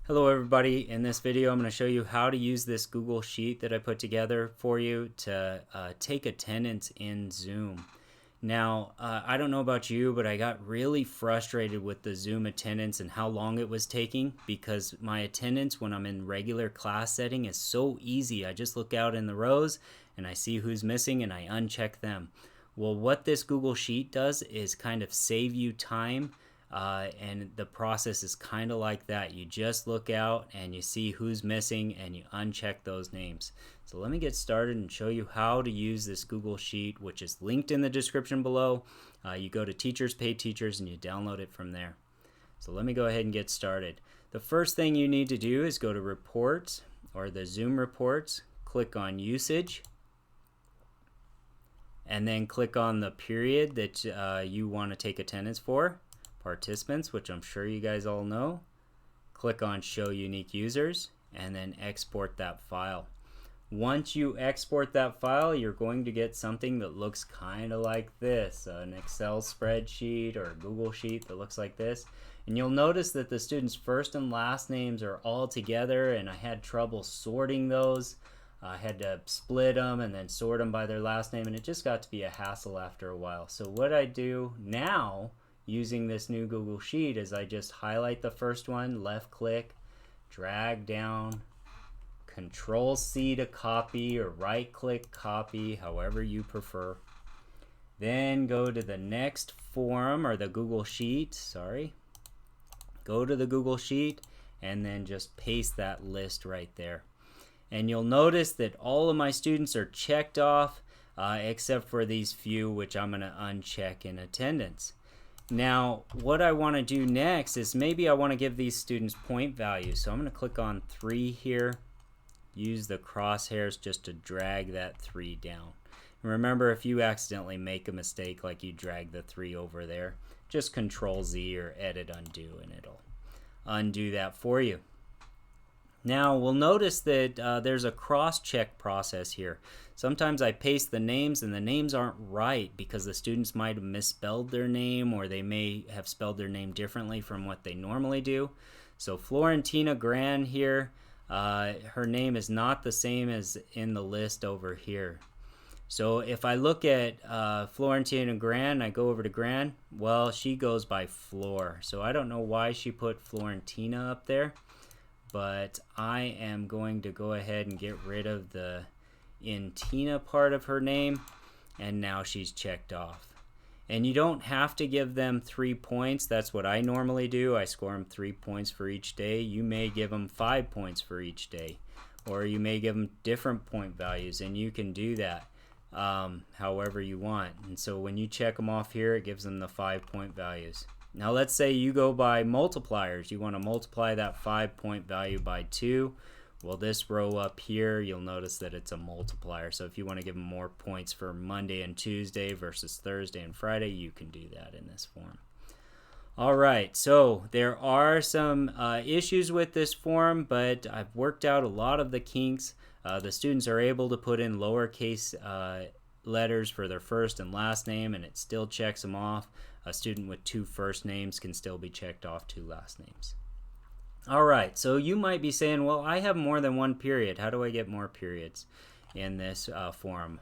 Hello everybody, in this video I'm going to show you how to use this Google Sheet that I put together for you to take attendance in Zoom. Now, I don't know about you, but I got really frustrated with the Zoom attendance and how long it was taking because my attendance when I'm in regular class setting is so easy. I just look out in the rows and I see who's missing and I uncheck them. Well, what this Google Sheet does is kind of save you time. And the process is kind of like that. You just look out and you see who's missing and you uncheck those names. So let me get started and show you how to use this Google Sheet, which is linked in the description below. You go to Teachers Pay Teachers and you download it from there. So let me go ahead and get started. The first thing you need to do is go to Reports or the Zoom Reports, click on Usage, and then click on the period that you want to take attendance for. Participants, which I'm sure you guys all know. Click on Show Unique Users and then export that file. Once you export that file, you're going to get something that looks kind of like this, an Excel spreadsheet or a Google Sheet that looks like this. And you'll notice that the students' first and last names are all together, and I had trouble sorting those. I had to split them and then sort them by their last name, and it just got to be a hassle after a while. So what I do now using this new Google Sheet is I just highlight the first one, left click, drag down, Control C to copy or right click copy, however you prefer. Then go to the next form or the Google Sheet, Go to the Google Sheet and then just paste that list right there. And you'll notice that all of my students are checked off except for these few, which I'm going to uncheck in attendance. Now, what I want to do next is maybe I want to give these students point values. So I'm going to click on 3 here, use the crosshairs just to drag that 3 down. And remember, if you accidentally make a mistake, like you drag the 3 over there, just Control Z or Edit Undo and it'll undo that for you. Now we'll notice that there's a cross-check process here. Sometimes I paste the names and the names aren't right because the students might have misspelled their name or they may have spelled their name differently from what they normally do. So Florentina Gran here, her name is not the same as in the list over here. So if I look at Florentina Gran, I go over to Gran, well, she goes by Flor. So I don't know why she put Florentina up there, but I am going to go ahead and get rid of the Intina part of her name, and now she's checked off. And you don't have to give them 3 points. That's what I normally do. I score them 3 points for each day. You may give them 5 points for each day, or you may give them different point values, and you can do that however you want. And so when you check them off here, it gives them the 5-point values. Now let's say you go by multipliers. You want to multiply that 5-point value by 2. Well, this row up here, you'll notice that it's a multiplier. So if you want to give them more points for Monday and Tuesday versus Thursday and Friday, you can do that in this form. All right, so there are some issues with this form, but I've worked out a lot of the kinks. The students are able to put in lowercase letters for their first and last name, and it still checks them off. A student with 2 first names can still be checked off 2 last names. All right, so you might be saying, well, I have more than 1 period. How do I get more periods in this form?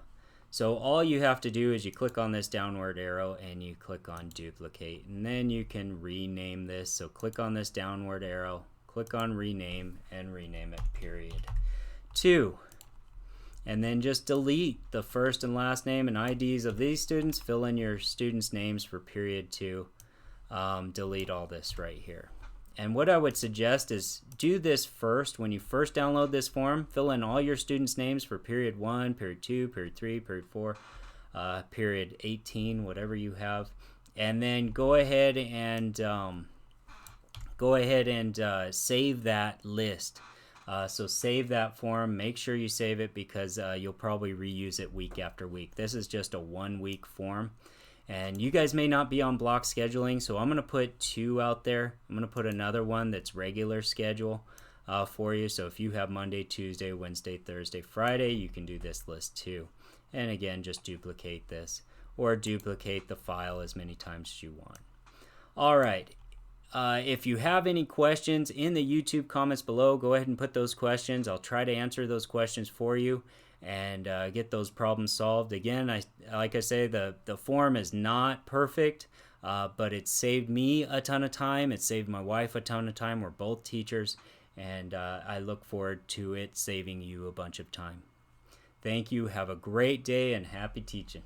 So all you have to do is you click on this downward arrow and you click on duplicate, and then you can rename this. So click on this downward arrow, click on rename, and rename it period 2. And then just delete the first and last name and IDs of these students. Fill in your students' names for period 2. Delete all this right here. And what I would suggest is do this first. When you first download this form, fill in all your students' names for period 1, period 2, period 3, period 4, period 18, whatever you have. And then go ahead and save that list. So save that form. Make sure you save it because you'll probably reuse it week after week. This is just a 1-week form. And you guys may not be on block scheduling, so I'm going to put 2 out there. I'm going to put another one that's regular schedule for you. So if you have Monday, Tuesday, Wednesday, Thursday, Friday, you can do this list too. And again, just duplicate this or duplicate the file as many times as you want. All right. if you have any questions in the YouTube comments below, go ahead and put those questions. I'll try to answer those questions for you and get those problems solved. Again, like I say, the form is not perfect, but it saved me a ton of time. It saved my wife a ton of time. We're both teachers, and I look forward to it saving you a bunch of time. Thank you. Have a great day and happy teaching.